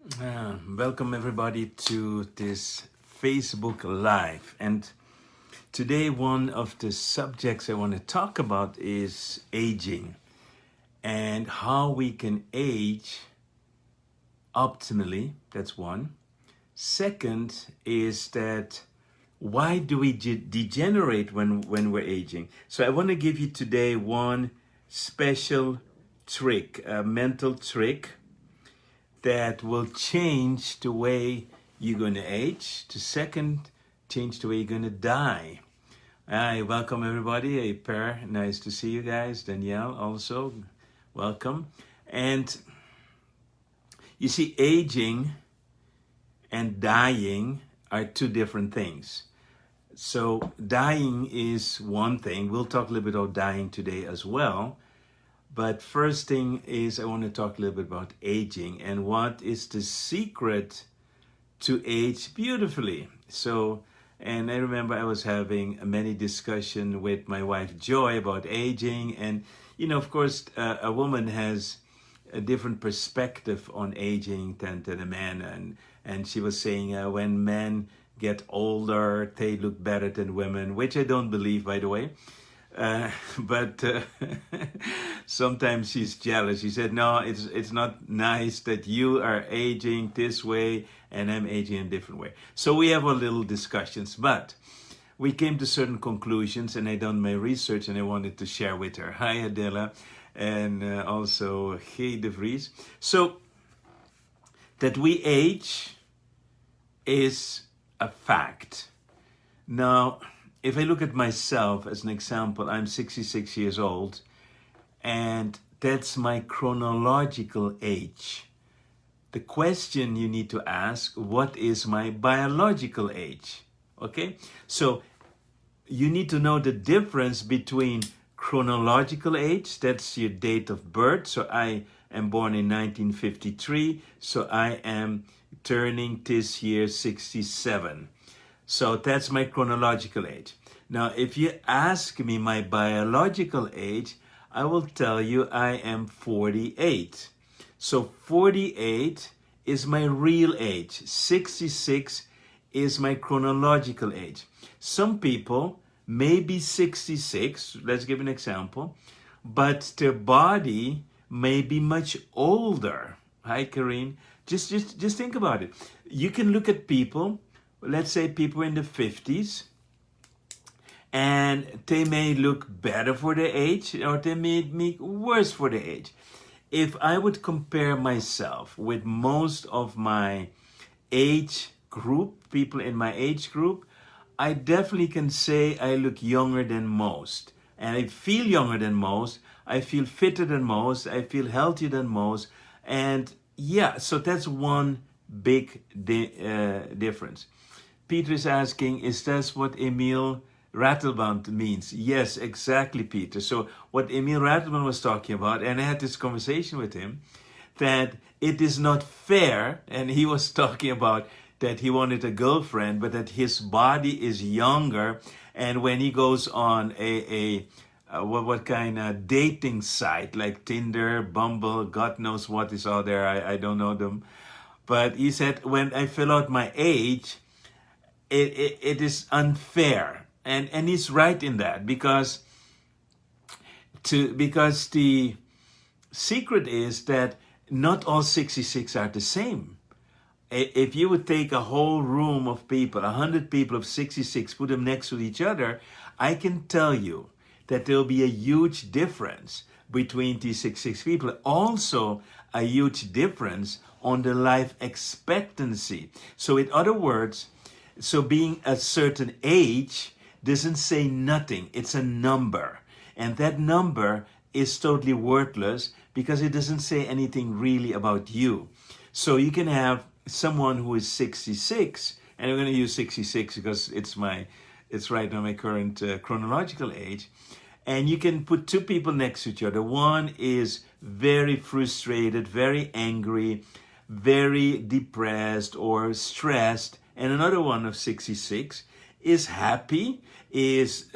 Welcome everybody to this Facebook Live. And today one of the subjects I want to talk about is aging and how we can age optimally. That's one. Second is that why do we degenerate when we're aging? So I want to give you today one special trick, a mental trick that will change the way you're going to age. The second, change the way you're going to die. Hi, welcome everybody. Hey, Per, nice to see you guys. Danielle also, welcome. And you see, aging and dying are two different things. So dying is one thing. We'll talk a little bit about dying today as well. But first thing is I want to talk a little bit about aging and what is the secret to age beautifully. So, and I remember I was having many discussion with my wife Joy about aging, and of course a woman has a different perspective on aging than a man, and she was saying when men get older they look better than women, which I don't believe, by the way. But sometimes she's jealous. She said, no, it's not nice that you are aging this way and I'm aging in a different way. So we have our little discussions, but we came to certain conclusions, and I done my research and I wanted to share with her. Hi, Adela, and also G. de Vries. So that we age is a fact. Now, if I look at myself as an example, I'm 66 years old, and that's my chronological age. The question you need to ask, what is my biological age? Okay, so you need to know the difference between chronological age, that's your date of birth. So I am born in 1953, so I am turning this year 67. So that's my chronological age. Now, if you ask me my biological age, I will tell you I am 48. So 48 is my real age. 66 is my chronological age. Some people may be 66, let's give an example, but their body may be much older. Hi, Karine. Just think about it. You can look at people, let's say people in the 50s, and they may look better for their age, or they may look worse for their age. If I would compare myself with most of my age group, people in my age group, I definitely can say I look younger than most. And I feel younger than most. I feel fitter than most. I feel healthier than most. And yeah, so that's one big difference. Peter is asking, is that what Emil Ratelband means? Yes, exactly, Peter. So what Emil Ratelband was talking about, and I had this conversation with him, that it is not fair, and he was talking about that he wanted a girlfriend, but that his body is younger, and when he goes on what kind of dating site, like Tinder, Bumble, God knows what is out there, I don't know them, but he said, when I fill out my age, it is unfair, and he's right in that, because the secret is that not all 66 are the same. If you would take a whole room of people, 100 people of 66, put them next to each other, I can tell you that there will be a huge difference between these 66 people. Also, a huge difference on the life expectancy. So in other words, so being a certain age doesn't say nothing. It's a number. And that number is totally worthless because it doesn't say anything really about you. So you can have someone who is 66, and I'm going to use 66 because it's right now my current chronological age. And you can put two people next to each other. One is very frustrated, very angry, very depressed or stressed, and another one of 66 is happy, is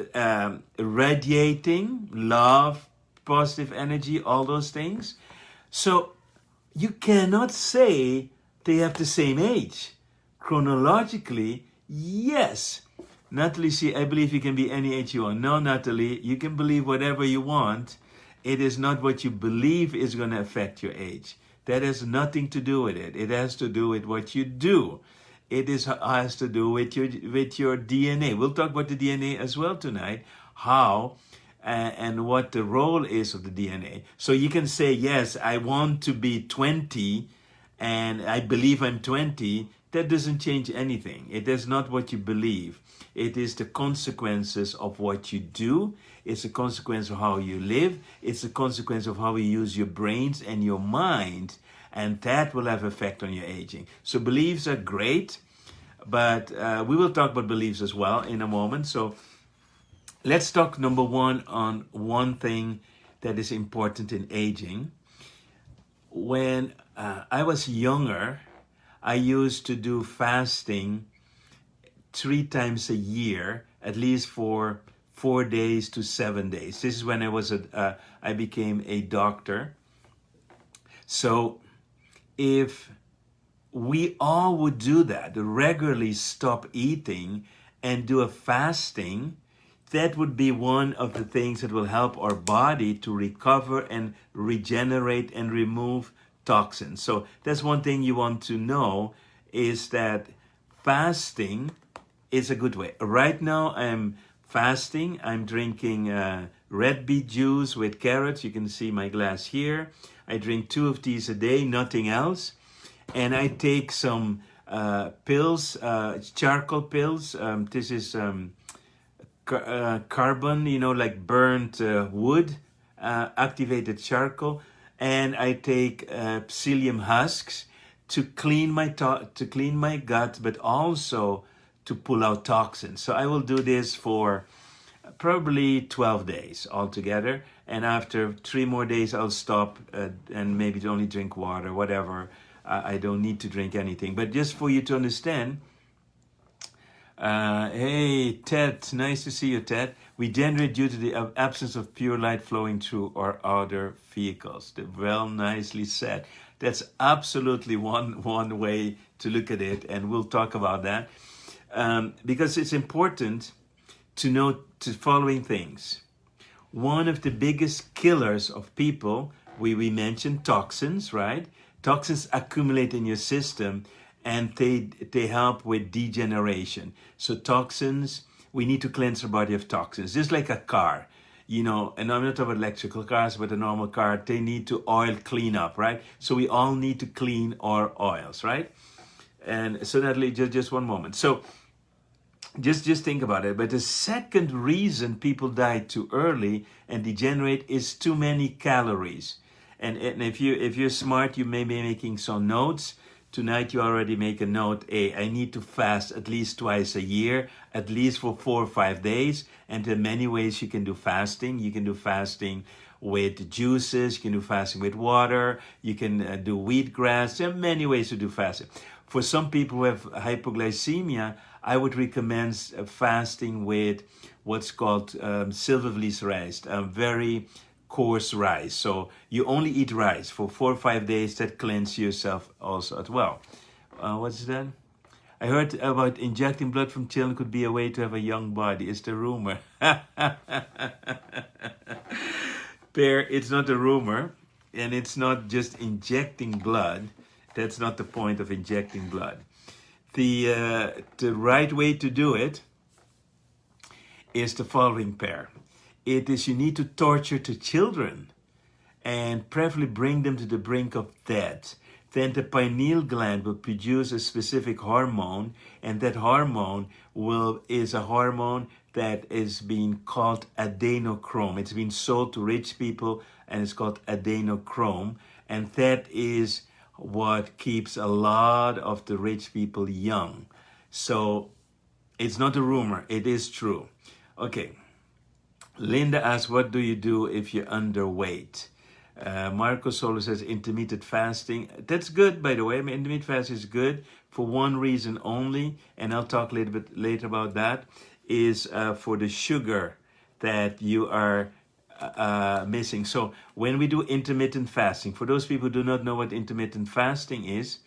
radiating love, positive energy, all those things. So you cannot say they have the same age. Chronologically, yes. Natalie, see, I believe you can be any age you want. No, Natalie, you can believe whatever you want. It is not what you believe is going to affect your age. That has nothing to do with it. It has to do with what you do. Has to do with your DNA. We'll talk about the DNA as well tonight, how and what the role is of the DNA. So you can say, yes, I want to be 20 and I believe I'm 20. That doesn't change anything. It is not what you believe. It is the consequences of what you do. It's a consequence of how you live. It's a consequence of how you use your brains and your mind. And that will have effect on your aging. So beliefs are great, but we will talk about beliefs as well in a moment. So let's talk number one on one thing that is important in aging. When I was younger, I used to do fasting 3 times a year, at least for 4 days to 7 days. This is when I became a doctor. So if we all would do that, regularly stop eating and do a fasting, that would be one of the things that will help our body to recover and regenerate and remove toxins. So that's one thing you want to know, is that fasting is a good way. Right now I'm fasting. I'm drinking red beet juice with carrots. You can see my glass here. I drink 2 of these a day, nothing else. And I take some pills, charcoal pills. This is carbon, like burnt wood, activated charcoal. And I take psyllium husks to clean my gut, but also to pull out toxins. So I will do this for probably 12 days altogether. And after 3 more days, I'll stop and maybe only drink water, whatever. I don't need to drink anything. But just for you to understand, hey, Ted, nice to see you, Ted. We generate due to the absence of pure light flowing through our outer vehicles. Well, nicely said. That's absolutely one way to look at it, and we'll talk about that. Because it's important to note the following things. One of the biggest killers of people, we mentioned toxins, right? Toxins accumulate in your system, and they help with degeneration. So toxins, we need to cleanse our body of toxins. Just like a car, and I'm not talking about electrical cars, but a normal car, they need to oil clean up, right? So we all need to clean our oils, right? And so Natalie, just one moment. So just think about it. But the second reason people die too early and degenerate is too many calories. And if you're smart, you may be making some notes. Tonight you already make a note. I need to fast at least twice a year, at least for 4 or 5 days. And there are many ways you can do fasting. You can do fasting with juices. You can do fasting with water. You can do wheatgrass. There are many ways to do fasting. For some people who have hypoglycemia, I would recommend fasting with what's called silvervlies rice, very coarse rice. So you only eat rice for 4 or 5 days. That cleanses yourself also as well. What's that? I heard about injecting blood from children could be a way to have a young body. It's the rumor. Per, it's not a rumor, and it's not just injecting blood. That's not the point of injecting blood. The right way to do it is the following, pair. It is you need to torture the children and preferably bring them to the brink of death. Then the pineal gland will produce a specific hormone, and that hormone is a hormone that is being called adrenochrome. It's been sold to rich people, and it's called adrenochrome, and that is what keeps a lot of the rich people young. So it's not a rumor, it is true. Okay. Linda asks, what do you do if you're underweight? Marco Solo says intermittent fasting. That's good, by the way. Intermittent fasting is good for one reason only, and I'll talk a little bit later about that, is for the sugar that you are missing. So when we do intermittent fasting, for those people who do not know what intermittent fasting is,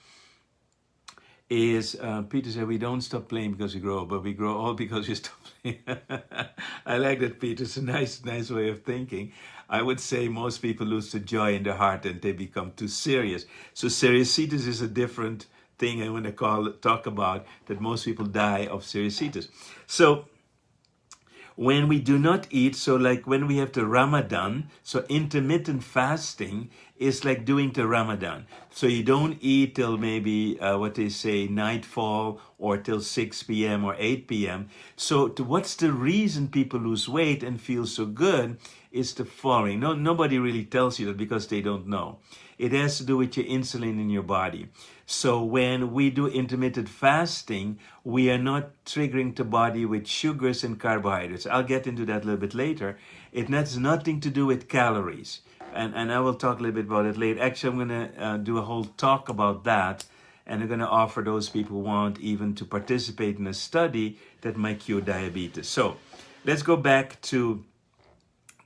is Peter said we don't stop playing because we grow old, but we grow old because we stop playing. I like that, Peter. It's a nice way of thinking. I would say most people lose the joy in their heart and they become too serious. So seriositis is a different thing I want to talk about, that most people die of seriositis. So when we do not eat, so like when we have the Ramadan, so intermittent fasting is like doing the Ramadan. So you don't eat till maybe what they say nightfall or till 6 p.m. or 8 p.m. So what's the reason people lose weight and feel so good is the following. Nobody really tells you that because they don't know. It has to do with your insulin in your body. So when we do intermittent fasting, we are not triggering the body with sugars and carbohydrates. I'll get into that a little bit later. It has nothing to do with calories. And I will talk a little bit about it later. Actually, I'm going to do a whole talk about that. And I'm going to offer those people who want even to participate in a study that might cure diabetes. So let's go back to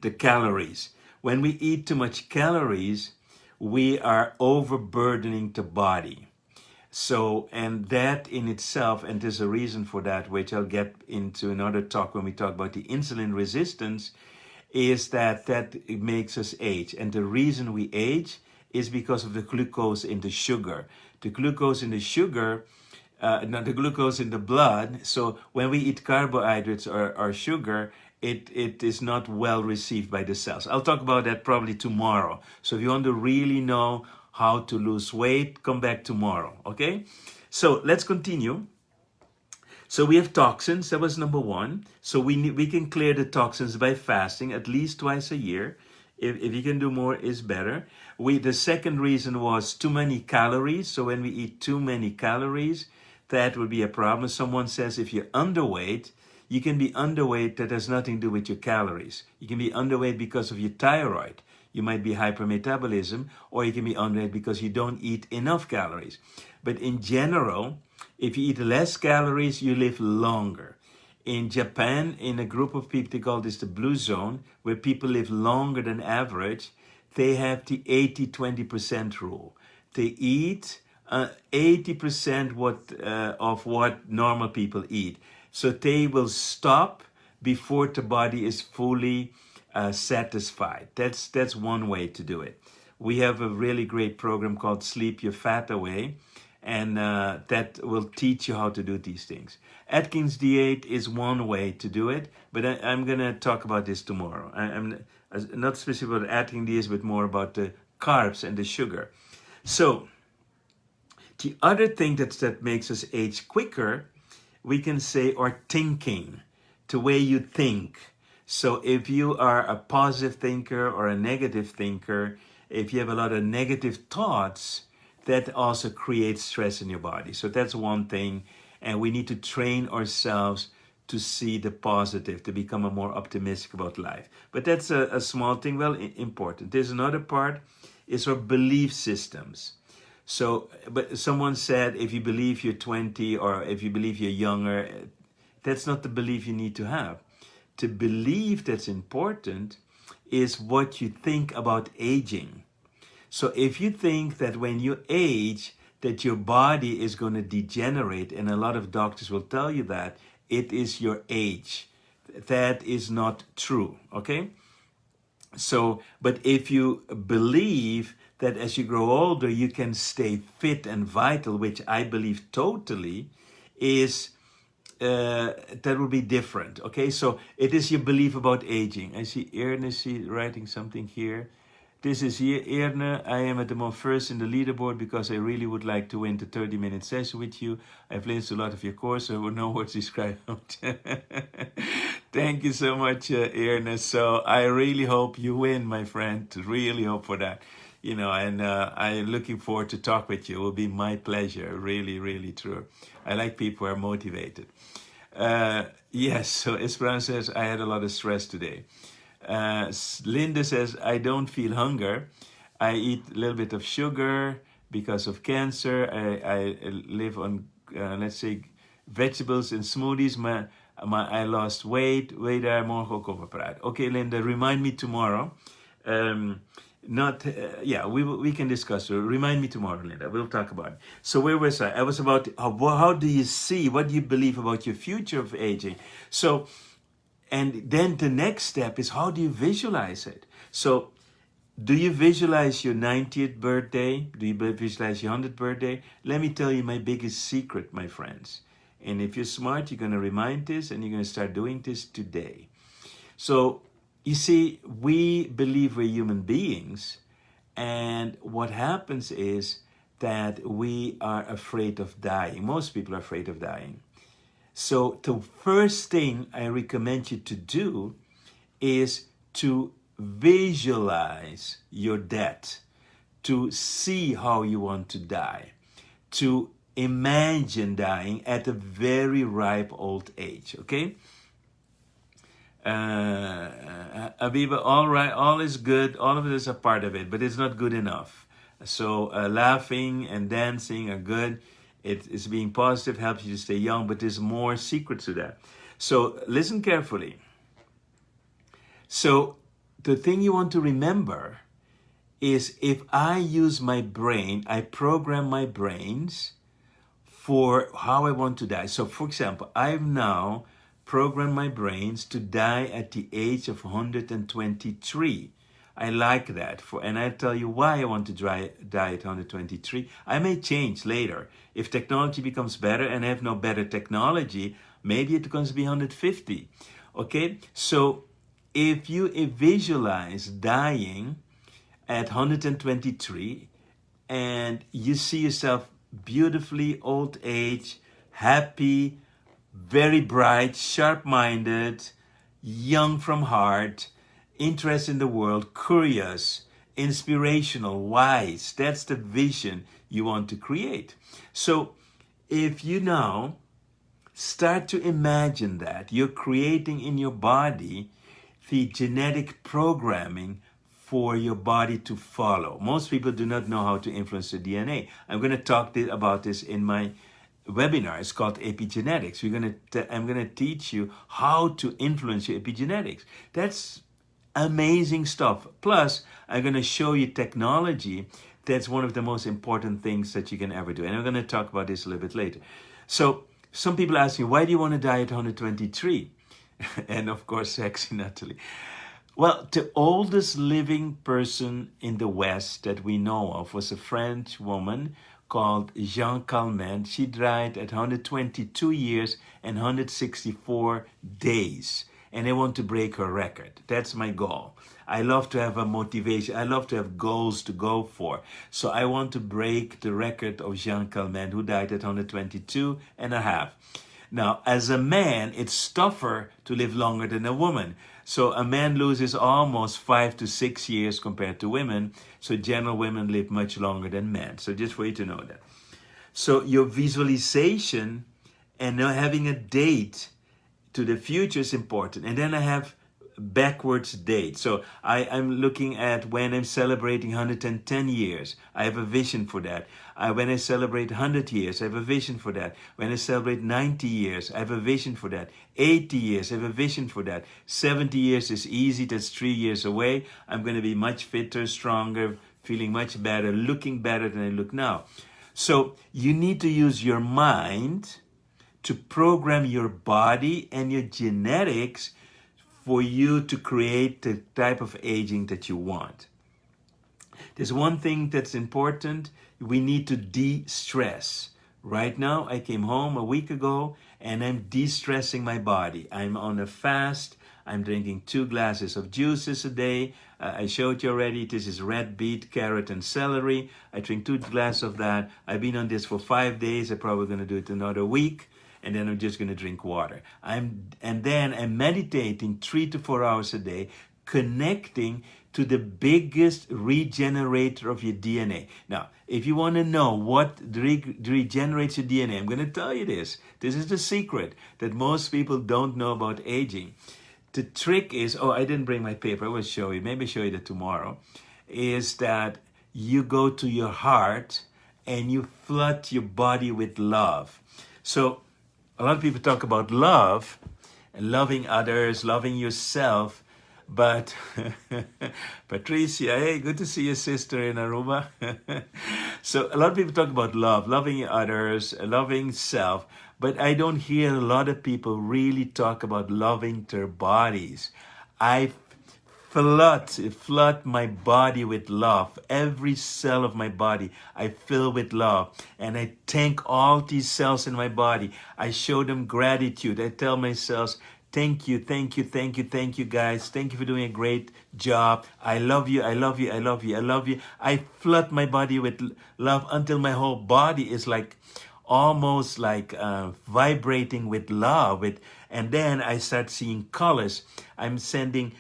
the calories. When we eat too much calories, we are overburdening the body. So, and that in itself, and there's a reason for that, which I'll get into another talk when we talk about the insulin resistance, is that it makes us age. And the reason we age is because of the glucose in the sugar. The glucose in the sugar, not the glucose in the blood. So when we eat carbohydrates or sugar, it is not well received by the cells. I'll talk about that probably tomorrow. So if you want to really know how to lose weight, come back tomorrow, okay? So let's continue. So we have toxins, that was number one. So we can clear the toxins by fasting at least twice a year. If you can do more, is better. The second reason was too many calories. So when we eat too many calories, that would be a problem. Someone says if you're underweight, you can be underweight, that has nothing to do with your calories. You can be underweight because of your thyroid. You might be hypermetabolism, or you can be underweight because you don't eat enough calories. But in general, if you eat less calories, you live longer. In Japan, in a group of people, they call this the blue zone, where people live longer than average, they have the 80-20% rule. They eat 80% of what normal people eat. So they will stop before the body is fully satisfied. That's one way to do it. We have a really great program called Sleep Your Fat Away, and that will teach you how to do these things. Atkins diet is one way to do it, but I'm going to talk about this tomorrow. I'm not specific about Atkins diet, but more about the carbs and the sugar. So the other thing that makes us age quicker, we can say, or thinking, the way you think. So if you are a positive thinker or a negative thinker, if you have a lot of negative thoughts, that also creates stress in your body. So that's one thing. And we need to train ourselves to see the positive, to become more optimistic about life. But that's a small thing, well, important. There's another part, is our belief systems. So, but someone said, if you believe you're 20 or if you believe you're younger, that's not the belief you need to have. To believe that's important is what you think about aging. So if you think that when you age, that your body is going to degenerate, and a lot of doctors will tell you that, it is your age. That is not true, okay? So, but if you believe that as you grow older, you can stay fit and vital, which I believe totally, is that will be different, okay? So it is your belief about aging. I see Ernest writing something here. This is here, Erne. I am at the moment first in the leaderboard because I really would like to win the 30-minute session with you. I've listened to a lot of your course, so I would know what to describe. Thank you so much, Erne. So I really hope you win, my friend. Really hope for that. You know, and I'm looking forward to talk with you. It will be my pleasure. Really, really true. I like people who are motivated. Yes, so Esperanza says, I had a lot of stress today. Linda says, I don't feel hunger. I eat a little bit of sugar because of cancer. I live on, let's say, vegetables and smoothies. I lost weight. Weet daar morgen ook over praten. Okay, Linda, remind me tomorrow. not we can discuss. Remind me tomorrow, Linda. We'll talk about it. So where was I? I was about how do you see, what do you believe about your future of aging? So, and then the next step is, how do you visualize it? So do you visualize your 90th birthday? Do you visualize your 100th birthday? Let me tell you my biggest secret, my friends. And if you're smart, you're going to remind this, and you're going to start doing this today. So you see, we believe we're human beings, and what happens is that we are afraid of dying. Most people are afraid of dying. So the first thing I recommend you to do is to visualize your death, to see how you want to die, to imagine dying at a very ripe old age, okay? Abiba, all right, all is good, all of it is a part of it, but it's not good enough. So laughing and dancing are good. It's being positive, helps you to stay young, but there's more secrets to that. So listen carefully. So the thing you want to remember is, if I use my brain, I program my brains for how I want to die. So for example, I've now programmed my brains to die at the age of 123. I like that, and I'll tell you why I want to die at 123. I may change later. If technology becomes better and I have no better technology, maybe it becomes 150. Okay, so if you visualize dying at 123, and you see yourself beautifully old age, happy, very bright, sharp-minded, young from heart, interest in the world, curious, inspirational, wise. That's the vision you want to create. So if you now start to imagine that, you're creating in your body the genetic programming for your body to follow. Most people do not know how to influence the DNA. I'm going to talk about this in my webinar. It's called Epigenetics. I'm going to teach you how to influence your epigenetics. That's amazing stuff. Plus, I'm going to show you technology that's one of the most important things that you can ever do. And I'm going to talk about this a little bit later. So some people ask me, why do you want to die at 123? And of course, sexy Natalie. Well, the oldest living person in the West that we know of was a French woman called Jeanne Calment. She died at 122 years and 164 days. And I want to break her record. That's my goal. I love to have a motivation. I love to have goals to go for. So I want to break the record of Jeanne Calment, who died at 122 and a half. Now, as a man, it's tougher to live longer than a woman. So a man loses almost 5 to 6 years compared to women. So general women live much longer than men. So just for you to know that. So your visualization and having a date to the future is important. And then I have backwards date. So I'm looking at when I'm celebrating 110 years. I have a vision for that. When I celebrate 100 years, I have a vision for that. When I celebrate 90 years, I have a vision for that. 80 years, I have a vision for that. 70 years is easy. That's 3 years away. I'm going to be much fitter, stronger, feeling much better, looking better than I look now. So you need to use your mind to program your body and your genetics for you to create the type of aging that you want. There's one thing that's important. We need to de-stress. Right now, I came home a week ago and I'm de-stressing my body. I'm on a fast. I'm drinking 2 glasses of juices a day. I showed you already, this is red beet, carrot, and celery. I drink 2 glasses of that. I've been on this for 5 days. I'm probably going to do it another week. And then I'm just going to drink water. And then I'm meditating 3 to 4 hours a day, connecting to the biggest regenerator of your DNA. Now, if you want to know what regenerates your DNA, I'm going to tell you this. This is the secret that most people don't know about aging. The trick is, I didn't bring my paper. I will show you. Maybe show you that tomorrow. Is that you go to your heart and you flood your body with love. So a lot of people talk about love, and loving others, loving yourself. But Patricia, hey, good to see your sister in Aruba. So a lot of people talk about love, loving others, loving self, but I don't hear a lot of people really talk about loving their bodies. I flood my body with love. Every cell of my body I fill with love, and I thank all these cells in my body. I show them gratitude. I tell my cells, thank you, thank you, thank you, thank you, guys. Thank you for doing a great job. I love you, I love you, I love you, I love you. I flood my body with love until my whole body is like almost like vibrating with love. And then I start seeing colors. I'm sending,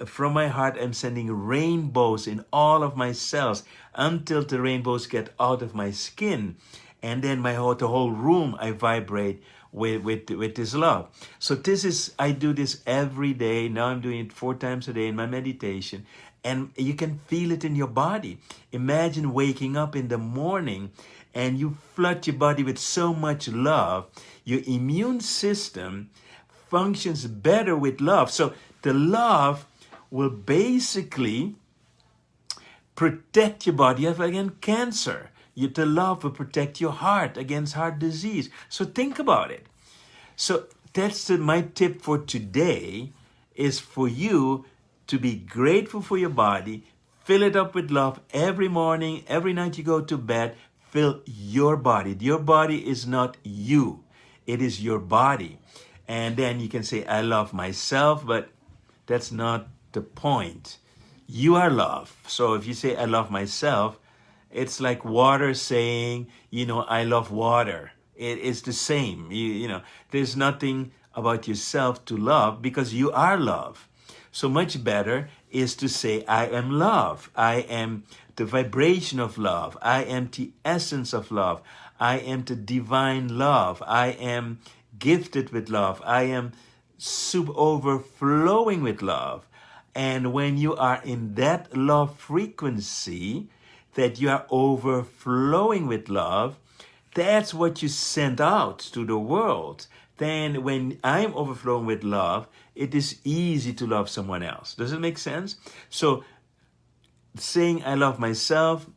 from my heart, I'm sending rainbows in all of my cells until the rainbows get out of my skin. And then the whole room, I vibrate with this love. So I do this every day. Now I'm doing it 4 times a day in my meditation. And you can feel it in your body. Imagine waking up in the morning and you flood your body with so much love. Your immune system functions better with love. So the love will basically protect your body against cancer. The love will protect your heart against heart disease. So think about it. So that's my tip for today, is for you to be grateful for your body, fill it up with love every morning, every night you go to bed, fill your body. Your body is not you. It is your body. And then you can say, I love myself, but that's not the point. You are love. So if you say, I love myself, it's like water saying, I love water. It is the same. There's nothing about yourself to love because you are love. So much better is to say, I am love. I am the vibration of love. I am the essence of love. I am the divine love. I am gifted with love. I am overflowing with love. And when you are in that love frequency, that you are overflowing with love, that's what you send out to the world. Then when I'm overflowing with love, it is easy to love someone else. Does it make sense? So saying I love myself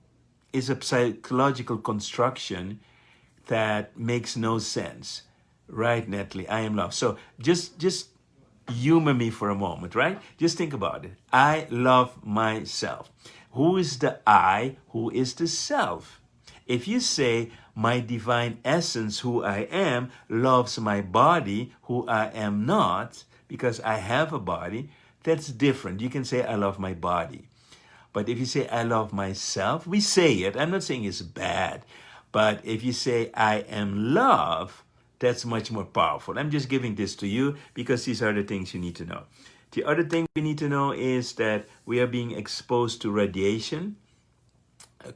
is a psychological construction that makes no sense. Right, Natalie? I am love. So just humor me for a moment, right? Just think about it. I love myself. Who is the I? Who is the self? If you say, my divine essence, who I am, loves my body, who I am not, because I have a body, that's different. You can say, I love my body. But if you say, I love myself, we say it. I'm not saying it's bad. But if you say, I am love, that's much more powerful. I'm just giving this to you because these are the things you need to know. The other thing we need to know is that we are being exposed to radiation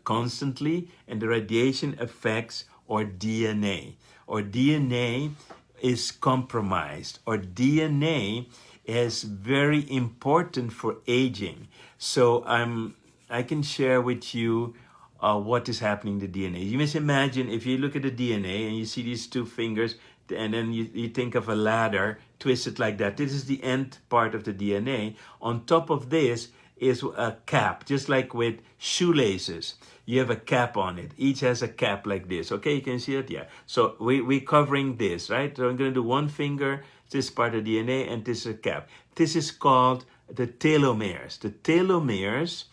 constantly, and the radiation affects our DNA. Our DNA is compromised. Our DNA is very important for aging. So I can share with you what is happening to DNA. You must imagine if you look at the DNA and you see these 2 fingers, and then you think of a ladder twisted like that. This is the end part of the DNA. On top of this is a cap, just like with shoelaces. You have a cap on it. Each has a cap like this. Okay, you can see it? Yeah. So we're covering this, right? So I'm going to do 1 finger, this part of DNA, and this is a cap. This is called the telomeres. The telomeres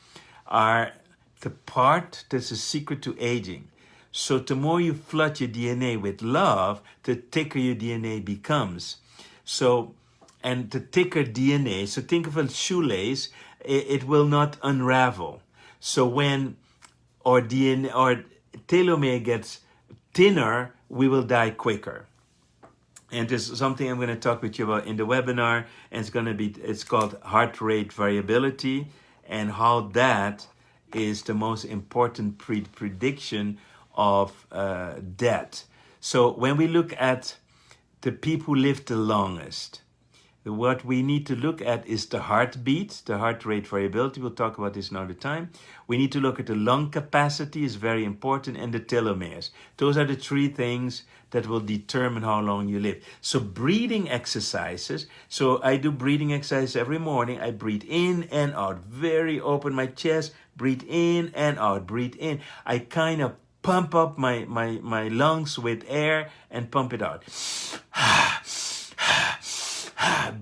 are the part that's the secret to aging. So the more you flood your DNA with love, the thicker your DNA becomes. So, and the thicker DNA, so think of a shoelace, it will not unravel. So when our DNA, our telomere gets thinner, we will die quicker. And this is something I'm going to talk with you about in the webinar, and it's called heart rate variability, and how that is the most important prediction of death. So when we look at the people who live the longest, what we need to look at is the heartbeat, the heart rate variability. We'll talk about this another time. We need to look at the lung capacity, is very important, and the telomeres. Those are the three things that will determine how long you live. So breathing exercises. So I do breathing exercises every morning. I breathe in and out, very open my chest, breathe in and out, breathe in. I kind of pump up my lungs with air and pump it out.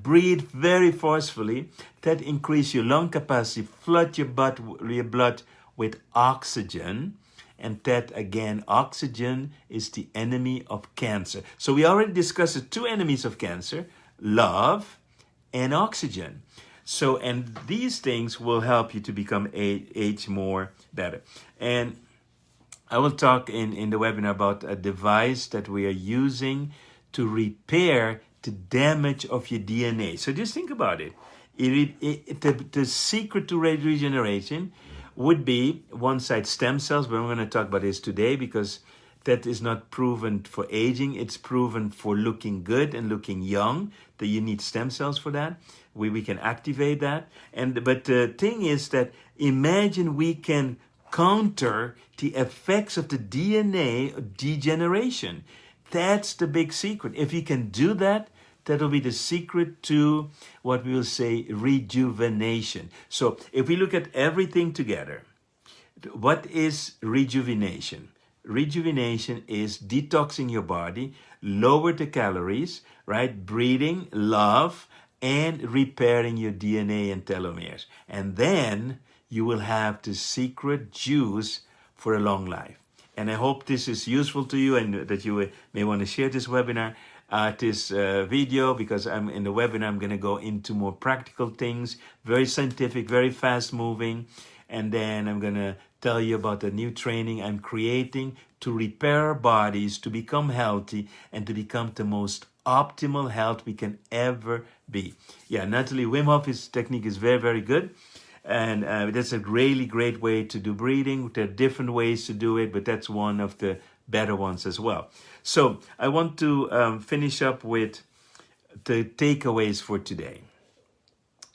Breathe very forcefully. That increase your lung capacity, flood your blood with oxygen. And that, again, oxygen is the enemy of cancer. So we already discussed the two enemies of cancer, love and oxygen. So, and these things will help you to become age more better. And I will talk in the webinar about a device that we are using to repair the damage of your DNA. So just think about it. The secret to regeneration would be one side stem cells, but we're going to talk about this today because that is not proven for aging. It's proven for looking good and looking young, that you need stem cells for that. We can activate that. But the thing is that imagine we can counter the effects of the DNA degeneration. That's the big secret. If you can do that, that'll be the secret to what we will say rejuvenation. So if we look at everything together, what is rejuvenation? Rejuvenation is detoxing your body, lower the calories, right? Breathing, love, and repairing your DNA and telomeres. And then you will have the secret juice for a long life. And I hope this is useful to you and that you may want to share this webinar, this video, because I'm in the webinar, I'm going to go into more practical things, very scientific, very fast moving. And then I'm going to tell you about the new training I'm creating to repair our bodies, to become healthy, and to become the most optimal health we can ever be. Yeah, Natalie, Wim Hof's technique is very, very good. And that's a really great way to do breathing. There are different ways to do it, but that's one of the better ones as well. So I want to finish up with the takeaways for today.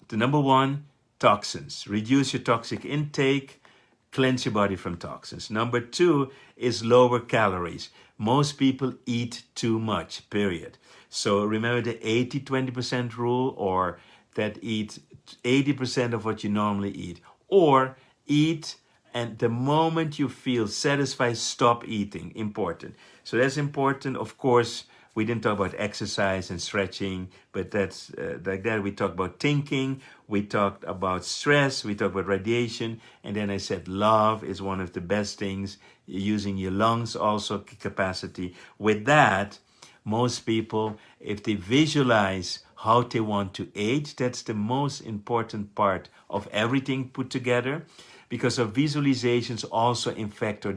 The number one, toxins. Reduce your toxic intake, cleanse your body from toxins. Number two is lower calories. Most people eat too much, period. So remember the 80-20% rule, or that eat 80% of what you normally eat, or eat and the moment you feel satisfied, stop eating. Important. So that's important. Of course, we didn't talk about exercise and stretching, but that's like that. We talked about thinking, we talked about stress, we talked about radiation, and then I said love is one of the best things, using your lungs also capacity. With that, most people, if they visualize how they want to age, that's the most important part of everything put together, because our visualizations also affect our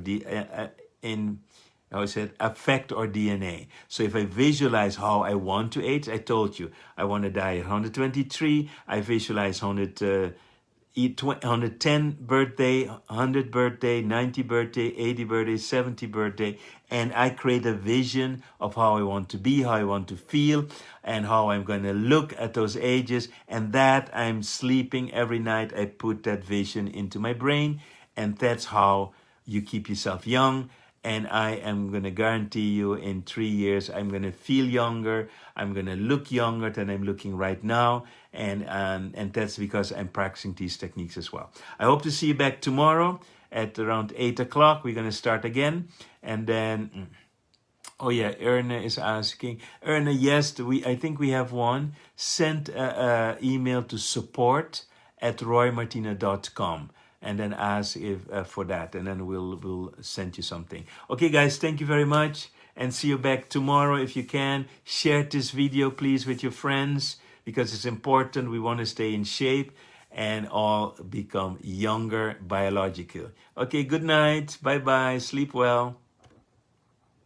affect our DNA. So if I visualize how I want to age, I told you, I want to die at 123, I visualize 110 birthday, 100 birthday, 90 birthday, 80 birthday, 70 birthday, and I create a vision of how I want to be, how I want to feel, and how I'm going to look at those ages. And that I'm sleeping every night, I put that vision into my brain, and that's how you keep yourself young. And I am going to guarantee you in 3 years, I'm going to feel younger. I'm going to look younger than I'm looking right now. And that's because I'm practicing these techniques as well. I hope to see you back tomorrow at around 8 o'clock. We're going to start again. And then, oh yeah, Erna is asking. Erna, yes, I think we have one. Send an email to support@roymartina.com. And then ask for that, and then we'll send you something. Okay, guys, thank you very much, and see you back tomorrow if you can. Share this video, please, with your friends, because it's important. We want to stay in shape and all become younger biologically. Okay, good night. Bye-bye. Sleep well.